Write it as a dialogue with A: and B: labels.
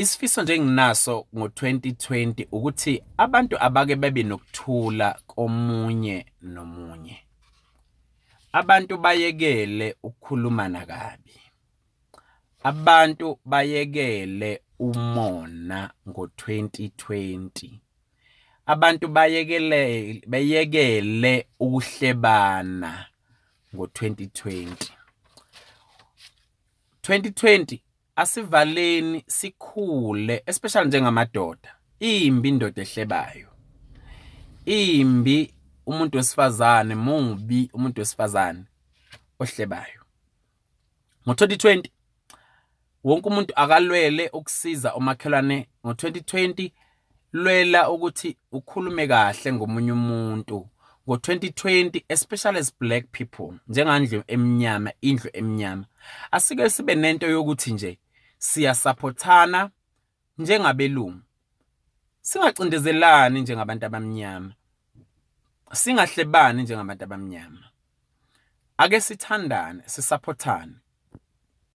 A: Isifiso nje enginaso ngo-2020 ukuthi abantu abake babe nokuthula komunye nomunye. Abantu bayekele ukukhulumana kabi. Abantu bayekele umona ngo-2020. Abantu bayekele ukuhlebana ngo-2020. 2020 asivaleni sikhule, especially njengamadoda. Imbi indoda ehlebayo. Imbi umuntu wesifazane, mubi umuntu wesifazane ohlebayo. Ngo-2020 wonke umuntu akalwele ukusiza umakhelwane. Ngo-2020 lwela ukuthi ukhulume kahle ngomunye umuntu. Ngo-2020 especially as black people, njengandlu emnyama, indlu emnyama, asike sibe nento yokuthi nje siyasupportana njengabelungu. Singacindezelani njengabantu abamnyama. Singahlebani njengabantu abamnyama. Ake sithandane, sisupportane.